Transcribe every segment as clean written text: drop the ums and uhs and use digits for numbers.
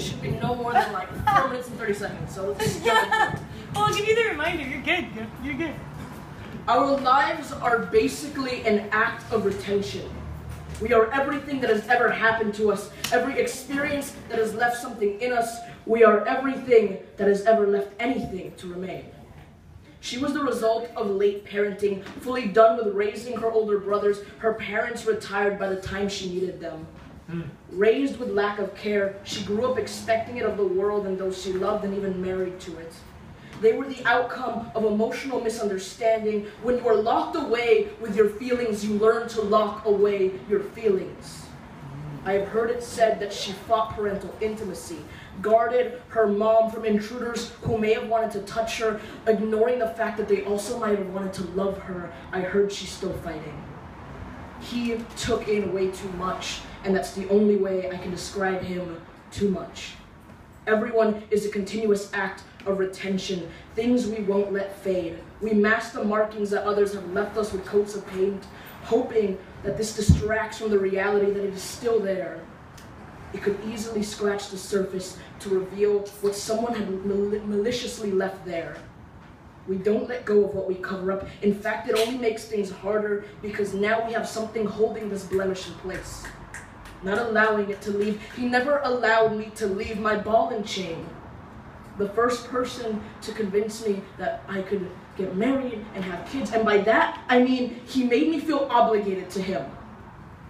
It should be no more than like 4 minutes and 30 seconds, so let's just jump into it. Well, I'll give you the reminder. You're good. You're good. Our lives are basically an act of retention. We are everything that has ever happened to us, every experience that has left something in us. We are everything that has ever left anything to remain. She was the result of late parenting, fully done with raising her older brothers. Her parents retired by the time she needed them. Raised with lack of care, she grew up expecting it of the world and those she loved and even married to it. They were the outcome of emotional misunderstanding. When you are locked away with your feelings, you learn to lock away your feelings. I have heard it said that she fought parental intimacy, guarded her mom from intruders who may have wanted to touch her, ignoring the fact that they also might have wanted to love her. I heard she's still fighting. He took in way too much, and that's the only way I can describe him: too much. Everyone is a continuous act of retention, things we won't let fade. We mask the markings that others have left us with coats of paint, hoping that this distracts from the reality that it is still there. It could easily scratch the surface to reveal what someone had maliciously left there. We don't let go of what we cover up. In fact, it only makes things harder because now we have something holding this blemish in place, not allowing it to leave. He never allowed me to leave my ball and chain. The first person to convince me that I could get married and have kids, and by that, I mean he made me feel obligated to him.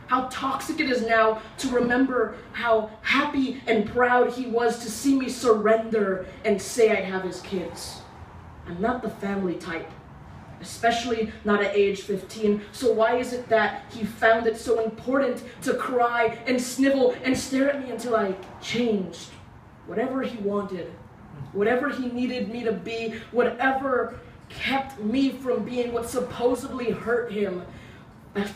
How toxic it is now to remember how happy and proud he was to see me surrender and say I'd have his kids. I'm not the family type, especially not at age 15, so why is it that he found it so important to cry and snivel and stare at me until I changed? Whatever he wanted, whatever he needed me to be, whatever kept me from being what supposedly hurt him,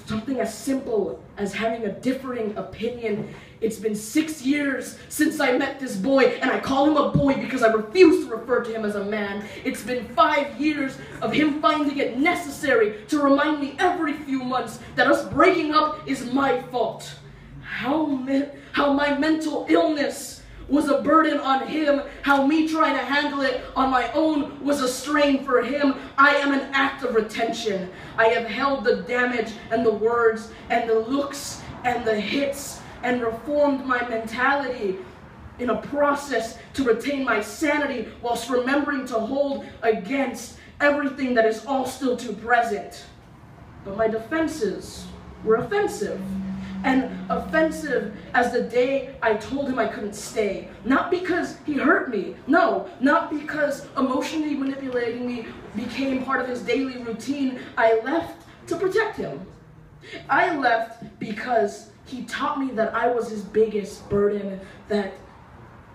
something as simple as having a differing opinion. It's been 6 years since I met this boy, and I call him a boy because I refuse to refer to him as a man. It's been 5 years of him finding it necessary to remind me every few months that us breaking up is my fault. How my mental illness was a burden on him, how me trying to handle it on my own was a strain for him. I am an act of retention. I have held the damage and the words and the looks and the hits and reformed my mentality in a process to retain my sanity whilst remembering to hold against everything that is all still too present. But my defenses were offensive. And offensive as the day I told him I couldn't stay. Not because he hurt me. No, not because emotionally manipulating me became part of his daily routine. I left to protect him. I left because he taught me that I was his biggest burden, that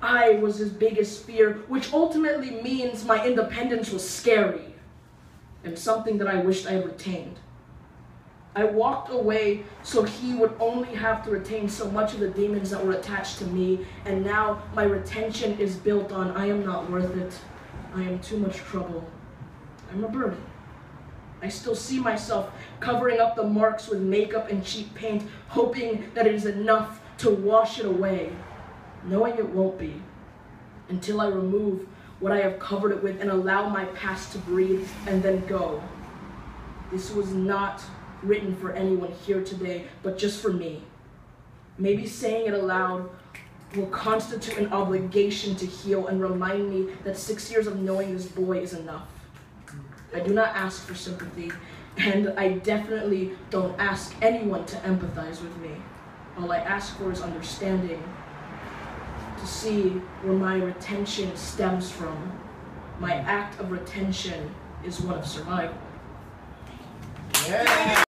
I was his biggest fear, which ultimately means my independence was scary and something that I wished I had retained. I walked away so he would only have to retain so much of the demons that were attached to me, and now my retention is built on I am not worth it, I am too much trouble, I'm a burden. I still see myself covering up the marks with makeup and cheap paint, hoping that it is enough to wash it away, knowing it won't be, until I remove what I have covered it with and allow my past to breathe and then go. This was not written for anyone here today, but just for me. Maybe saying it aloud will constitute an obligation to heal and remind me that 6 years of knowing this boy is enough. I do not ask for sympathy, and I definitely don't ask anyone to empathize with me. All I ask for is understanding, to see where my retention stems from. My act of retention is one of survival. Yeah.